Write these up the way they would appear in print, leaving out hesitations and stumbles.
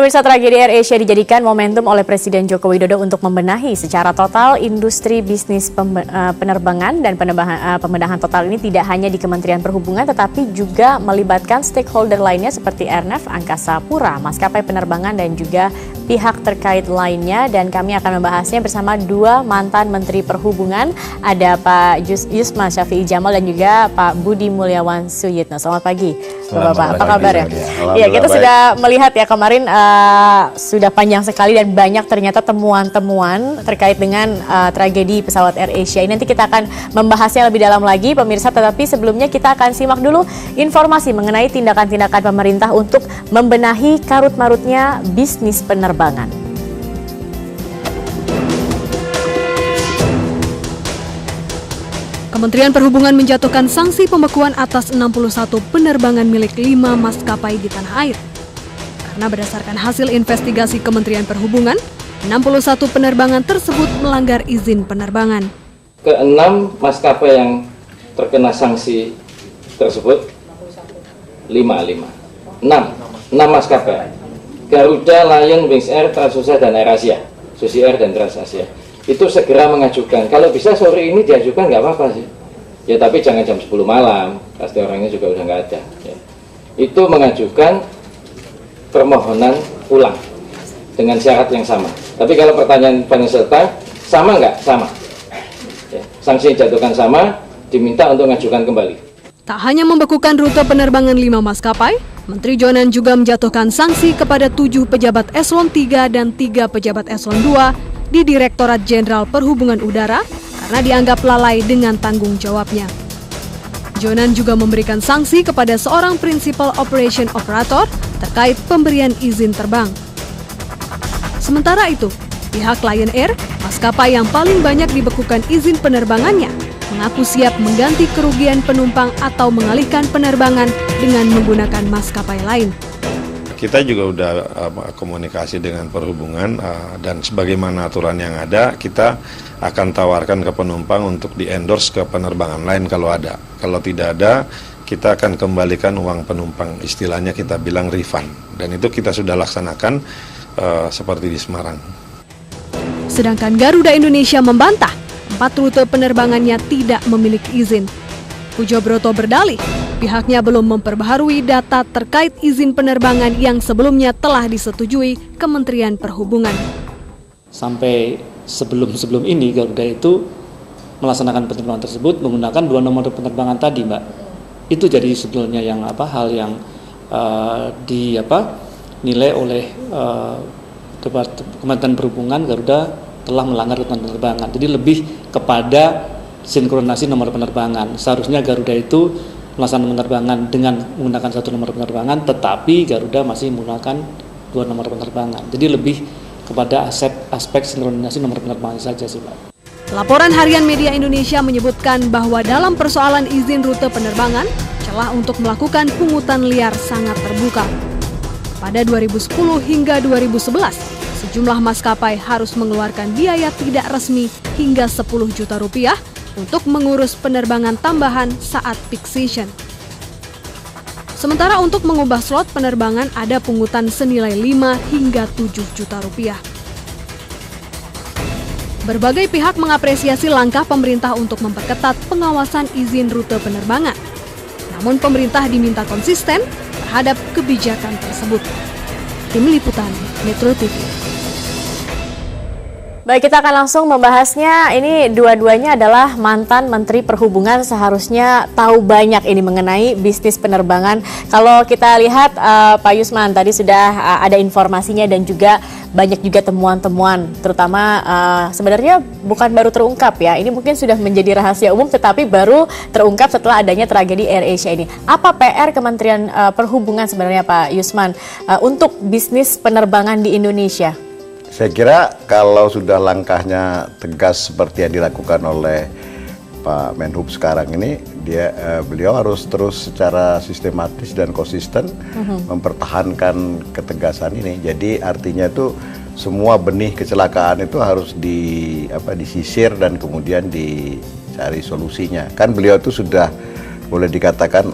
Pemirsa, tragedi AirAsia dijadikan momentum oleh Presiden Joko Widodo untuk membenahi secara total industri bisnis penerbangan, dan pembenahan total ini tidak hanya di Kementerian Perhubungan tetapi juga melibatkan stakeholder lainnya seperti Airnav, Angkasa Pura, maskapai penerbangan dan juga pihak terkait lainnya. Dan kami akan membahasnya bersama dua mantan Menteri Perhubungan, ada Pak Yusma Syafi'i Jamal dan juga Pak Budi Mulyawan Suyitno. Selamat pagi Bapak, apa kabar ya? Iya, kita sudah melihat ya kemarin sudah panjang sekali dan banyak ternyata temuan-temuan terkait dengan tragedi pesawat AirAsia. Ini nanti kita akan membahasnya lebih dalam lagi pemirsa, tetapi sebelumnya kita akan simak dulu informasi mengenai tindakan-tindakan pemerintah untuk membenahi karut-marutnya bisnis penerbangan. Kementerian Perhubungan menjatuhkan sanksi pembekuan atas 61 penerbangan milik 5 maskapai di tanah air. Karena berdasarkan hasil investigasi Kementerian Perhubungan, 61 penerbangan tersebut melanggar izin penerbangan. Ke-6 maskapai yang terkena sanksi tersebut 6 maskapai. Garuda, Lion, Wings Air, Transasia dan AirAsia, Susi Air dan Transasia. Itu segera mengajukan. Kalau bisa sore ini diajukan nggak apa-apa sih. Ya tapi jangan jam 10 malam, pasti orangnya juga udah nggak ada. Ya. Itu mengajukan permohonan ulang dengan syarat yang sama. Tapi kalau pertanyaan peserta sama nggak? Sama. Ya. Sanksi dijatuhkan sama, diminta untuk mengajukan kembali. Tak hanya membekukan rute penerbangan 5 maskapai, Menteri Jonan juga menjatuhkan sanksi kepada 7 pejabat eselon 3 dan 3 pejabat eselon 2 di Direktorat Jenderal Perhubungan Udara karena dianggap lalai dengan tanggung jawabnya. Jonan juga memberikan sanksi kepada seorang Principal Operation Operator terkait pemberian izin terbang. Sementara itu, pihak Lion Air, maskapai yang paling banyak dibekukan izin penerbangannya, mengaku siap mengganti kerugian penumpang atau mengalihkan penerbangan dengan menggunakan maskapai lain. Kita juga udah komunikasi dengan perhubungan dan sebagaimana aturan yang ada, kita akan tawarkan ke penumpang untuk di-endorse ke penerbangan lain kalau ada. Kalau tidak ada, kita akan kembalikan uang penumpang, istilahnya kita bilang refund. Dan itu kita sudah laksanakan seperti di Semarang. Sedangkan Garuda Indonesia membantah 4 rute penerbangannya tidak memiliki izin. Pujo Broto berdalih, pihaknya belum memperbaharui data terkait izin penerbangan yang sebelumnya telah disetujui Kementerian Perhubungan. Sampai sebelum ini Garuda itu melaksanakan penerbangan tersebut menggunakan 2 nomor penerbangan tadi, Mbak. Itu jadi sebetulnya yang hal yang dinilai oleh Kementerian Perhubungan. Garuda telah melanggar aturan penerbangan. Jadi lebih kepada sinkronasi nomor penerbangan. Seharusnya Garuda itu melaksanakan penerbangan dengan menggunakan 1 nomor penerbangan, tetapi Garuda masih menggunakan 2 nomor penerbangan. Jadi lebih kepada aspek sinkronisasi nomor penerbangan saja sih, Pak. Laporan Harian Media Indonesia menyebutkan bahwa dalam persoalan izin rute penerbangan, celah untuk melakukan pungutan liar sangat terbuka. Pada 2010 hingga 2011, sejumlah maskapai harus mengeluarkan biaya tidak resmi hingga 10 juta rupiah untuk mengurus penerbangan tambahan saat peak season. Sementara untuk mengubah slot penerbangan ada pungutan senilai 5 hingga 7 juta rupiah. Berbagai pihak mengapresiasi langkah pemerintah untuk memperketat pengawasan izin rute penerbangan. Namun pemerintah diminta konsisten terhadap kebijakan tersebut. Tim Liputan Metro TV. Baik, kita akan langsung membahasnya. Ini dua-duanya adalah mantan Menteri Perhubungan, seharusnya tahu banyak ini mengenai bisnis penerbangan. Kalau kita lihat Pak Yusman tadi sudah ada informasinya dan juga banyak juga temuan-temuan, terutama sebenarnya bukan baru terungkap ya. Ini mungkin sudah menjadi rahasia umum tetapi baru terungkap setelah adanya tragedi AirAsia ini. Apa PR Kementerian Perhubungan sebenarnya Pak Yusman untuk bisnis penerbangan di Indonesia? Saya kira kalau sudah langkahnya tegas seperti yang dilakukan oleh Pak Menhub sekarang ini, beliau harus terus secara sistematis dan konsisten mempertahankan ketegasan ini. Jadi artinya itu semua benih kecelakaan itu harus disisir dan kemudian dicari solusinya. Kan beliau itu sudah boleh dikatakan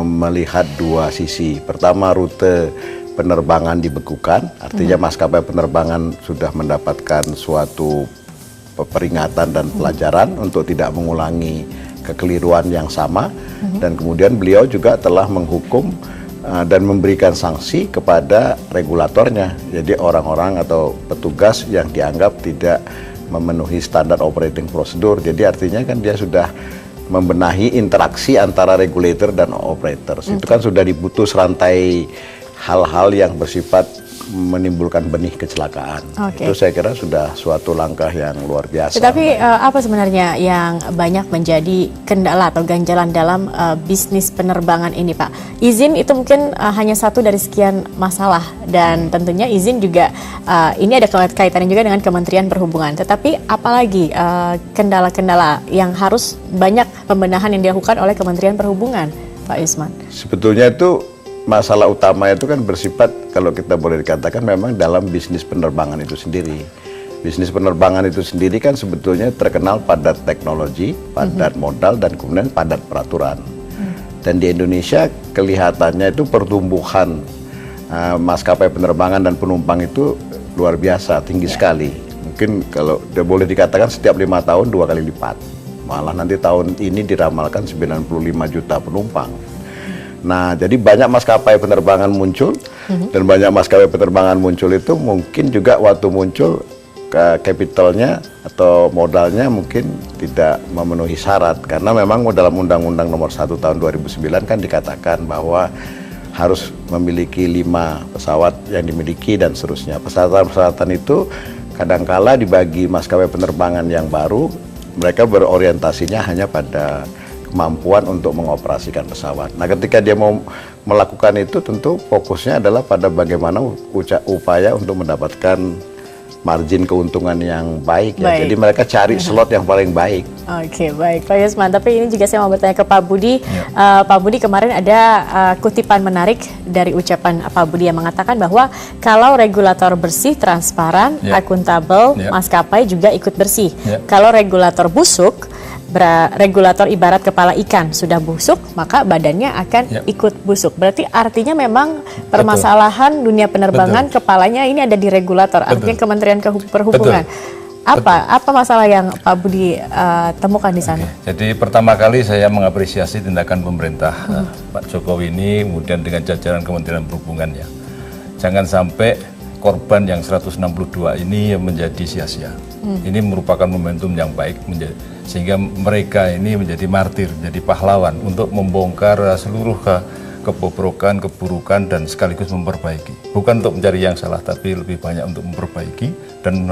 melihat dua sisi. Pertama, rute penerbangan dibekukan, artinya maskapai penerbangan sudah mendapatkan suatu peringatan dan pelajaran untuk tidak mengulangi kekeliruan yang sama, dan kemudian beliau juga telah menghukum dan memberikan sanksi kepada regulatornya, jadi orang-orang atau petugas yang dianggap tidak memenuhi standar operating procedure. Jadi artinya kan dia sudah membenahi interaksi antara regulator dan operators. Itu kan sudah diputus rantai hal-hal yang bersifat menimbulkan benih kecelakaan. Itu saya kira sudah suatu langkah yang luar biasa. Tetapi apa sebenarnya yang banyak menjadi kendala atau ganjalan dalam bisnis penerbangan ini, Pak? Izin itu mungkin hanya satu dari sekian masalah, dan tentunya izin juga ini ada kaitannya juga dengan Kementerian Perhubungan. Tetapi apalagi kendala-kendala yang harus banyak pembenahan yang dilakukan oleh Kementerian Perhubungan, Pak Yusman? Sebetulnya itu masalah utama itu kan bersifat, kalau kita boleh dikatakan, memang dalam bisnis penerbangan itu sendiri. Bisnis penerbangan itu sendiri kan sebetulnya terkenal padat teknologi, padat modal, dan kemudian padat peraturan. Dan di Indonesia kelihatannya itu pertumbuhan maskapai penerbangan dan penumpang itu luar biasa, tinggi sekali. Mungkin kalau boleh dikatakan setiap 5 tahun 2 kali lipat. Malah nanti tahun ini diramalkan 95 juta penumpang. Nah, jadi banyak maskapai penerbangan muncul, dan banyak maskapai penerbangan muncul itu mungkin juga waktu muncul capitalnya atau modalnya mungkin tidak memenuhi syarat, karena memang dalam Undang-Undang Nomor 1 Tahun 2009 kan dikatakan bahwa harus memiliki 5 pesawat yang dimiliki dan seterusnya. Persyaratan-persyaratan itu kadangkala dibagi maskapai penerbangan yang baru, mereka berorientasinya hanya pada kemampuan untuk mengoperasikan pesawat. Nah, ketika dia mau melakukan itu, tentu fokusnya adalah pada bagaimana upaya untuk mendapatkan margin keuntungan yang baik. Ya. Jadi mereka cari slot yang paling baik. Oke, baik Pak Yusman. Tapi ini juga saya mau bertanya ke Pak Budi. Pak Budi, kemarin ada kutipan menarik dari ucapan Pak Budi yang mengatakan bahwa kalau regulator bersih, transparan, akuntabel, maskapai juga ikut bersih. Kalau regulator busuk, regulator ibarat kepala ikan, sudah busuk maka badannya akan ikut busuk. Berarti artinya memang permasalahan dunia penerbangan kepalanya ini ada di regulator, artinya Kementerian Perhubungan. Apa masalah yang Pak Budi temukan di sana? Jadi pertama kali saya mengapresiasi tindakan pemerintah Pak Jokowi ini, kemudian dengan jajaran Kementerian Perhubungan ya. Jangan sampai korban yang 162 ini menjadi sia-sia. Ini merupakan momentum yang baik, sehingga mereka ini menjadi martir, menjadi pahlawan untuk membongkar seluruh kebobrokan, keburukan, dan sekaligus memperbaiki. Bukan untuk mencari yang salah, tapi lebih banyak untuk memperbaiki dan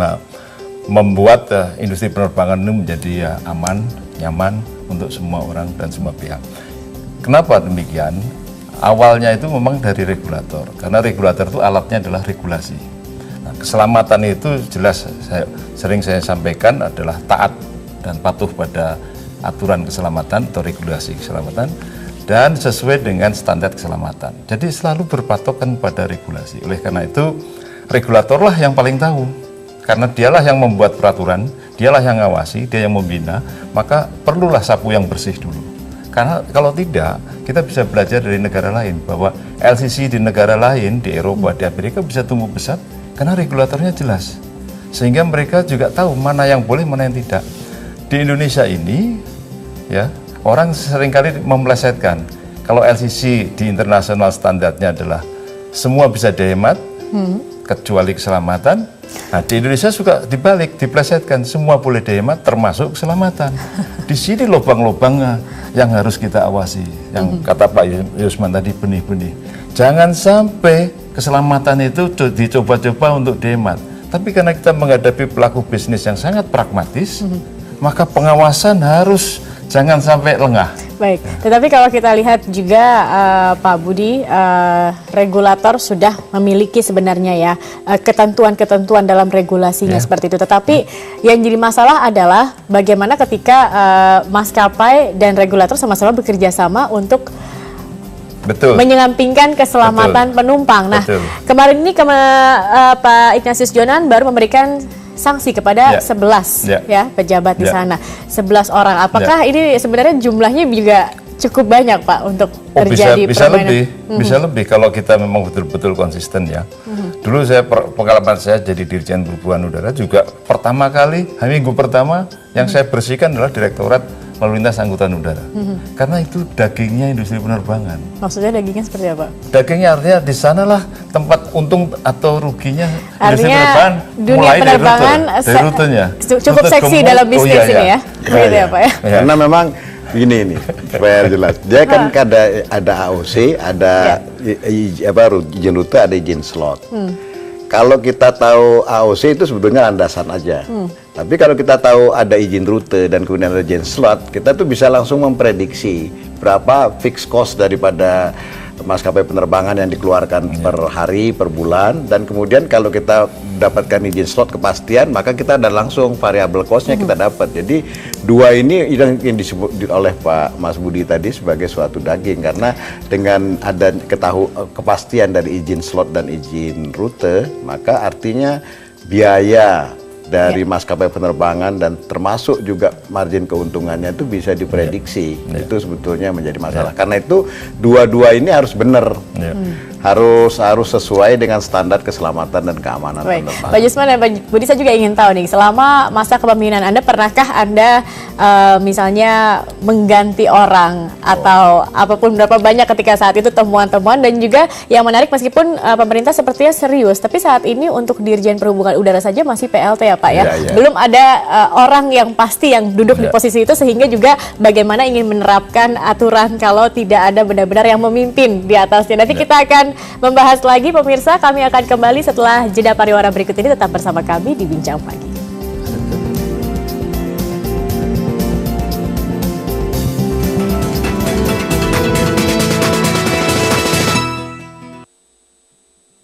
membuat industri penerbangan ini menjadi aman, nyaman untuk semua orang dan semua pihak. Kenapa demikian? Awalnya itu memang dari regulator, karena regulator itu alatnya adalah regulasi. Nah, keselamatan itu jelas sering saya sampaikan adalah taat dan patuh pada aturan keselamatan atau regulasi keselamatan dan sesuai dengan standar keselamatan. Jadi selalu berpatokan pada regulasi. Oleh karena itu regulatorlah yang paling tahu, karena dialah yang membuat peraturan, dialah yang ngawasi, dia yang membina, maka perlulah sapu yang bersih dulu. Karena kalau tidak, kita bisa belajar dari negara lain bahwa LCC di negara lain, di Eropa, di Amerika bisa tumbuh besar karena regulatornya jelas. Sehingga mereka juga tahu mana yang boleh, mana yang tidak. Di Indonesia ini, ya, orang seringkali memelesetkan. Kalau LCC di internasional standarnya adalah semua bisa dihemat, kecuali keselamatan. Nah, di Indonesia juga dibalik, dipelesetkan, semua boleh dihemat termasuk keselamatan. Di sini lubang-lubangnya yang harus kita awasi. Yang kata Pak Yusman tadi, benih-benih. Jangan sampai keselamatan itu dicoba-coba untuk dihemat. Tapi karena kita menghadapi pelaku bisnis yang sangat pragmatis, maka pengawasan harus jangan sampai lengah. Baik, tetapi kalau kita lihat juga Pak Budi, regulator sudah memiliki sebenarnya ya ketentuan-ketentuan dalam regulasinya seperti itu. Tetapi yang jadi masalah adalah bagaimana ketika maskapai dan regulator sama-sama bekerja sama untuk menyampingkan keselamatan penumpang. Nah, kemarin ini Pak Ignatius Jonan baru memberikan sanksi kepada 11 ya pejabat di sana, 11 orang. Apakah ini sebenarnya jumlahnya juga cukup banyak Pak untuk Oh, terjadi bisa permainan. lebih, bisa lebih kalau kita memang betul-betul konsisten ya. Dulu saya pengalaman saya jadi Dirjen Perhubungan Udara juga pertama kali minggu pertama yang saya bersihkan adalah Direktorat Lalu Lintas Angkutan Udara. Karena itu dagingnya industri penerbangan. Maksudnya dagingnya seperti apa? Dagingnya artinya di sanalah tempat untung atau ruginya industri Artinya penerbangan dunia mulai penerbangan dari rutenya. cukup Rute seksi gemuk, dalam bisnis ini ya. Begitu ya Pak ya. Karena memang ini supaya jelas. Dia kan ada AOC, ada izin rute, ada izin slot. Kalau kita tahu AOC itu sebetulnya landasan aja. Tapi kalau kita tahu ada izin rute dan kemudian ada izin slot, kita tuh bisa langsung memprediksi berapa fixed cost daripada maskapai penerbangan yang dikeluarkan per hari, per bulan, dan kemudian kalau kita dapatkan izin slot kepastian, maka kita ada langsung variable cost-nya kita dapat. Jadi dua ini yang disebut oleh Pak Mas Budi tadi sebagai suatu daging, karena dengan ada kepastian dari izin slot dan izin rute, maka artinya biaya dari maskapai penerbangan dan termasuk juga margin keuntungannya itu bisa diprediksi. Itu sebetulnya menjadi masalah. Karena itu dua-dua ini harus benar. Harus sesuai dengan standar keselamatan dan keamanan penerbangan. Pak Jusman dan Pak Budi, saya juga ingin tahu nih, selama masa kepemimpinan Anda, pernahkah Anda misalnya mengganti orang atau apapun, berapa banyak ketika saat itu temuan-temuan? Dan juga yang menarik, meskipun pemerintah sepertinya serius, tapi saat ini untuk Dirjen Perhubungan Udara saja masih PLT ya Pak ya? Belum ada orang yang pasti yang duduk di posisi itu, sehingga juga bagaimana ingin menerapkan aturan kalau tidak ada benar-benar yang memimpin di atasnya. Nanti kita akan membahas lagi pemirsa, kami akan kembali setelah jeda pariwara berikut ini. Tetap bersama kami di Bincang Pagi.